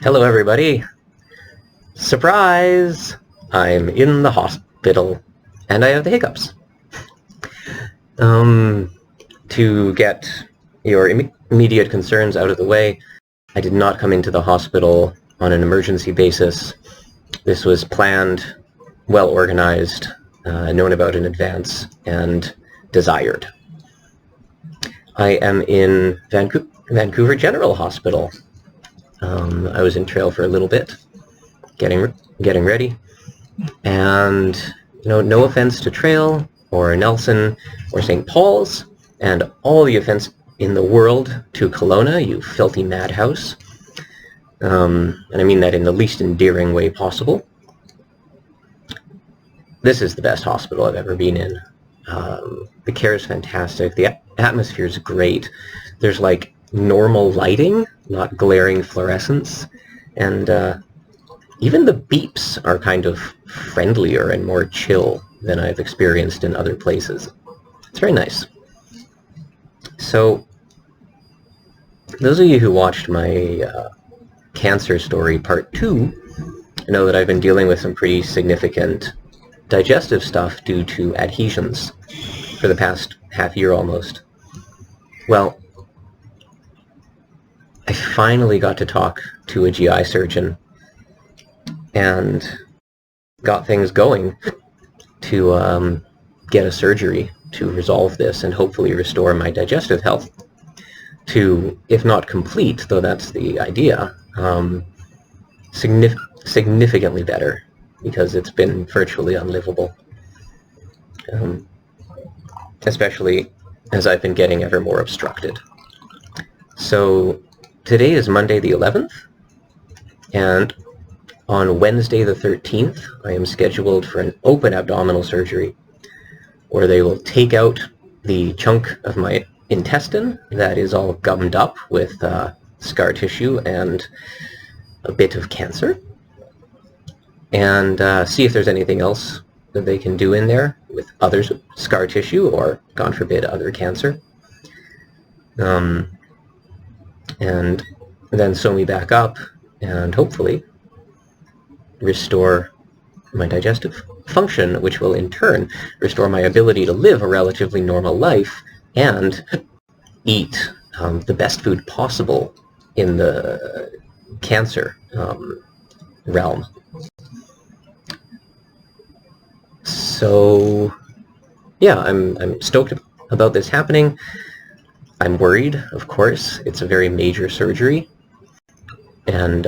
Hello, everybody. Surprise! I'm in the hospital, and I have the hiccups. To get your immediate concerns out of the way, I did not come into the hospital on an emergency basis. This was planned, well organized, known about in advance, and desired. I am in Vancouver General Hospital. I was in Trail for a little bit, getting ready, and no offense to Trail or Nelson or St. Paul's, and all the offense in the world to Kelowna, you filthy madhouse. And I mean that in the least endearing way possible. This is the best hospital I've ever been in. The care is fantastic. The atmosphere is great. There's like normal lighting, not glaring fluorescence, and even the beeps are kind of friendlier and more chill than I've experienced in other places. It's very nice. So, those of you who watched my cancer story part 2 know that I've been dealing with some pretty significant digestive stuff due to adhesions for the past half year almost. Well, I finally got to talk to a GI surgeon and got things going to get a surgery to resolve this and hopefully restore my digestive health to, if not complete, though that's the idea, significantly better, because it's been virtually unlivable, especially as I've been getting ever more obstructed. So today is Monday the 11th, and on Wednesday the 13th, I am scheduled for an open abdominal surgery where they will take out the chunk of my intestine that is all gummed up with scar tissue and a bit of cancer, and see if there's anything else that they can do in there with other scar tissue or, God forbid, other cancer. And then sew me back up and hopefully restore my digestive function, which will in turn restore my ability to live a relatively normal life and eat the best food possible in the cancer realm. So yeah, I'm stoked about this happening. I'm worried, of course. It's a very major surgery, and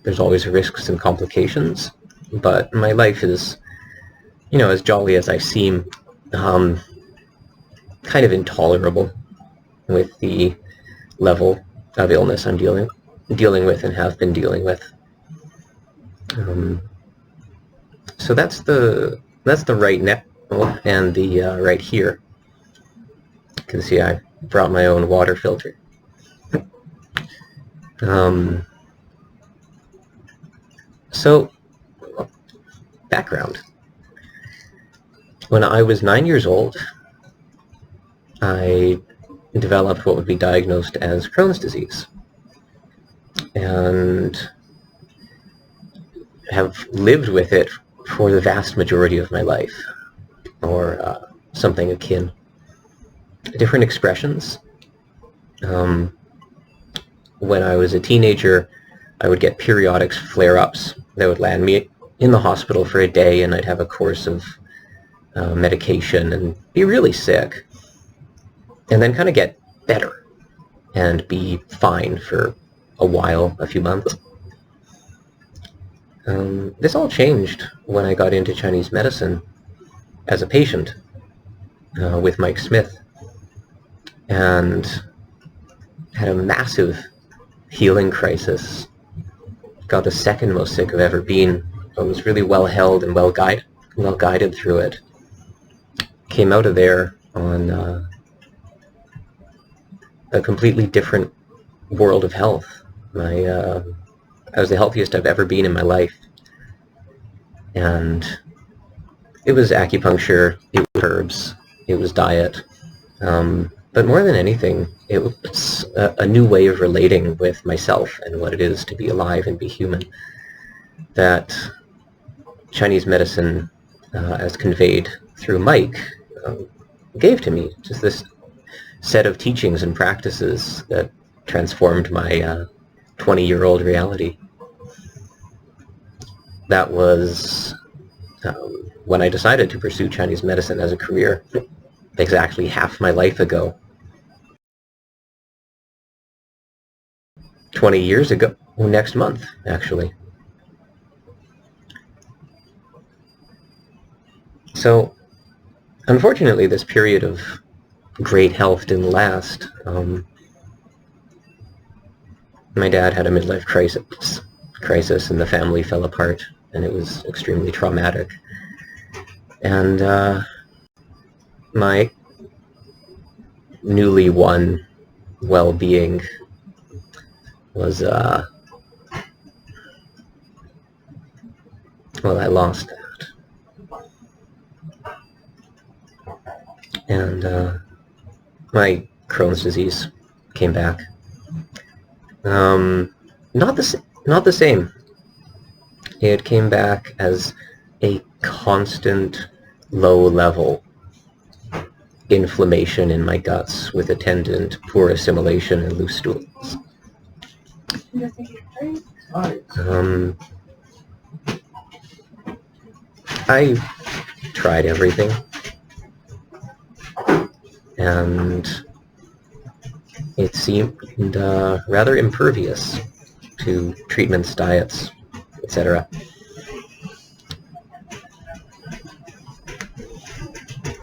there's always risks and complications, but my life is, as jolly as I seem, kind of intolerable with the level of illness I'm dealing with and have been dealing with. So that's the right neck and the right here. You can see I brought my own water filter. So, background. When I was 9 years old, I developed what would be diagnosed as Crohn's disease, and have lived with it for the vast majority of my life, or something akin. Different expressions. When I was a teenager, I would get periodic flare-ups that would land me in the hospital for a day, and I'd have a course of medication and be really sick, and then kind of get better and be fine for a while, a few months. This all changed when I got into Chinese medicine as a patient with Mike Smith, and had a massive healing crisis. Got the second most sick I've ever been, but was really well held and well guided through it. Came out of there on a completely different world of health. I was the healthiest I've ever been in my life, and it was acupuncture, it was herbs, it was diet, But more than anything, it was a new way of relating with myself and what it is to be alive and be human that Chinese medicine, as conveyed through Mike, gave to me. Just this set of teachings and practices that transformed my 20-year-old reality. That was when I decided to pursue Chinese medicine as a career, exactly half my life ago. 20 years ago, next month, actually. So, unfortunately, this period of great health didn't last. My dad had a midlife crisis, and the family fell apart, and it was extremely traumatic. And my newly won well-being was, well, I lost that. And my Crohn's disease came back. Not the same. It came back as a constant low-level inflammation in my guts with attendant poor assimilation and loose stools. I tried everything, and it seemed rather impervious to treatments, diets, etc.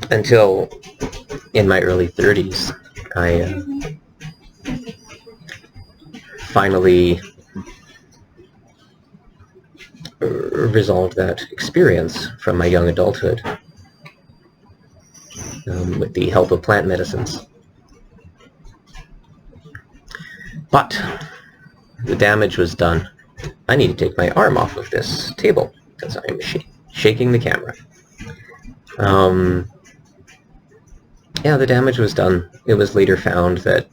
Until in my early 30s, I finally resolved that experience from my young adulthood with the help of plant medicines. But the damage was done. I need to take my arm off of this table because I'm shaking the camera. Yeah, the damage was done. It was later found that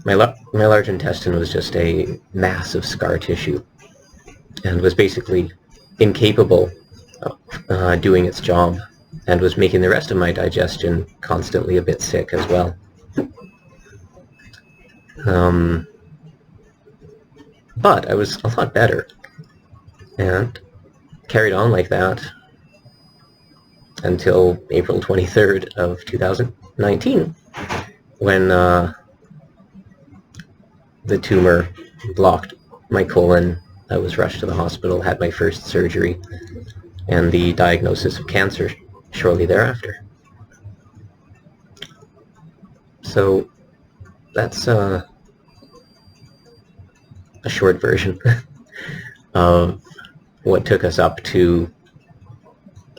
my large intestine was just a mass of scar tissue and was basically incapable of doing its job, and was making the rest of my digestion constantly a bit sick as well. But I was a lot better, and carried on like that until April 23rd of 2019, when the tumor blocked my colon. I was rushed to the hospital, had my first surgery, and the diagnosis of cancer shortly thereafter. So that's a short version of what took us up to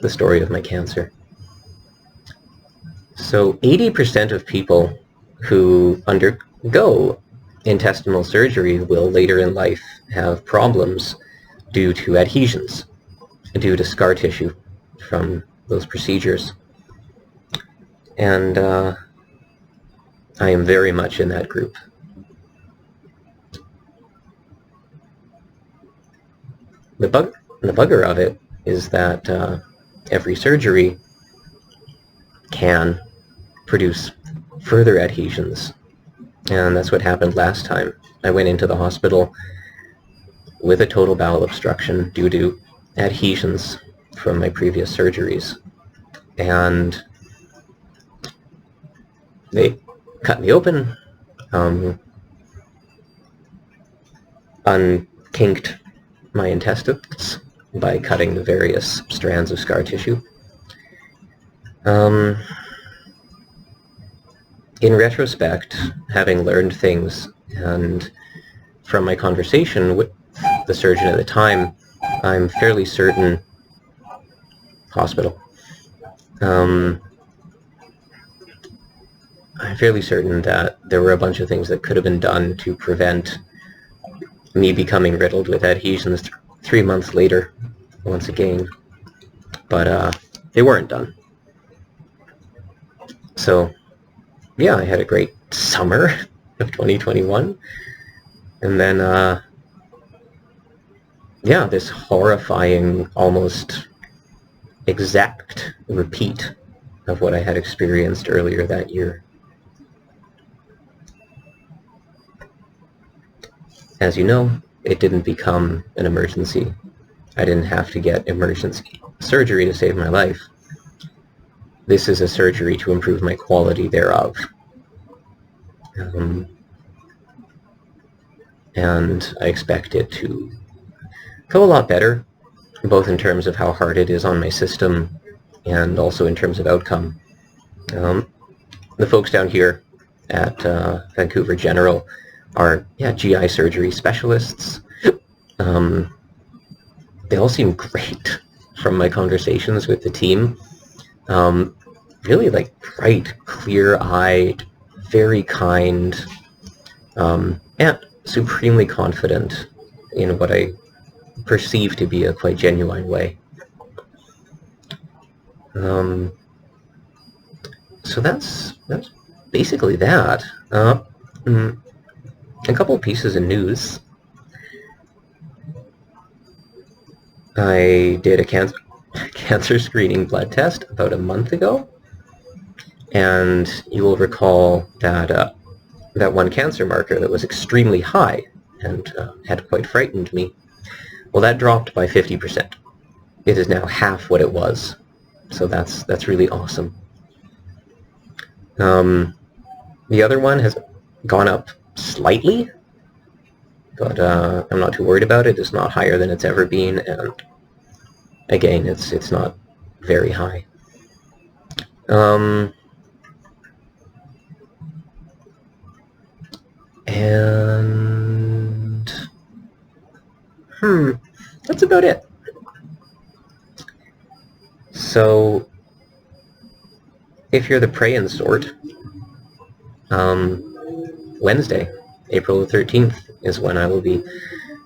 the story of my cancer. So 80% of people who undergo intestinal surgery will later in life have problems due to adhesions, due to scar tissue from those procedures. And I am very much in that group. The bugger of it is that every surgery can produce further adhesions. And that's what happened last time. I went into the hospital with a total bowel obstruction due to adhesions from my previous surgeries. And they cut me open, unkinked my intestines by cutting the various strands of scar tissue. In retrospect, having learned things, and from my conversation with the surgeon at the time, I'm fairly certain, I'm fairly certain that there were a bunch of things that could have been done to prevent me becoming riddled with adhesions 3 months later, once again, but they weren't done. So yeah, I had a great summer of 2021. And then, yeah, this horrifying, almost exact repeat of what I had experienced earlier that year. As you know, it didn't become an emergency. I didn't have to get emergency surgery to save my life. This is a surgery to improve my quality thereof. And I expect it to go a lot better, both in terms of how hard it is on my system and also in terms of outcome. The folks down here at Vancouver General are GI surgery specialists. They all seem great from my conversations with the team. Really like bright, clear-eyed, very kind, and supremely confident in what I perceive to be a quite genuine way. So that's basically that. A couple pieces of news. I did a cancer screening blood test about a month ago, and you will recall that that one cancer marker that was extremely high and had quite frightened me. Well, that dropped by 50%. It is now half what it was, so that's really awesome. The other one has gone up slightly, but I'm not too worried about it. It's not higher than it's ever been, and again, it's not very high. And that's about it. So if you're the praying sort, Wednesday, April the 13th, is when I will be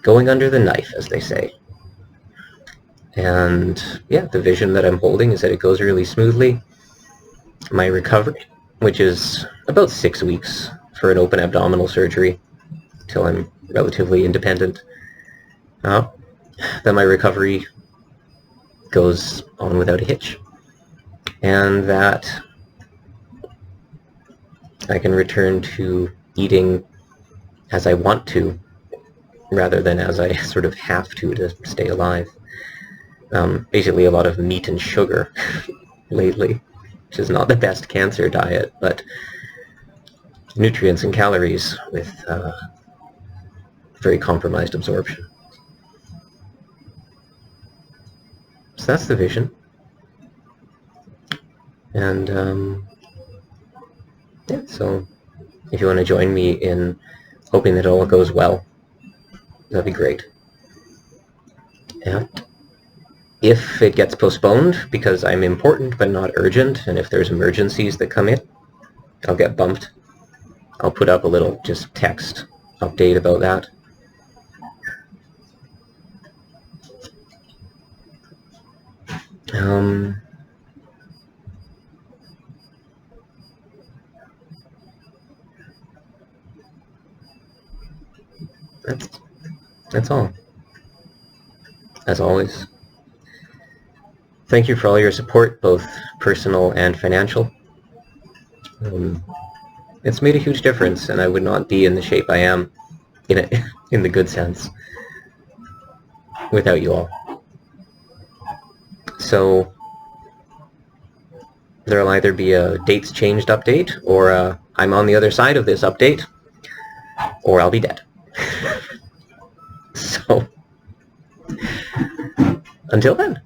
going under the knife, as they say. And yeah, the vision that I'm holding is that it goes really smoothly. My recovery, which is about 6 weeks for an open abdominal surgery, till I'm relatively independent, that my recovery goes on without a hitch, and that I can return to eating as I want to, rather than as I sort of have to stay alive. Basically a lot of meat and sugar lately, which is not the best cancer diet, but nutrients and calories with very compromised absorption. So that's the vision. And yeah, so if you want to join me in hoping that all goes well, that'd be great. And if it gets postponed because I'm important but not urgent, and if there's emergencies that come in, I'll get bumped. I'll put up a little just text update about that. That's all. As always, thank you for all your support, both personal and financial. It's made a huge difference, and I would not be in the shape I am, in the good sense, without you all. So there'll either be a dates changed update, or I'm on the other side of this update, or I'll be dead. So until then.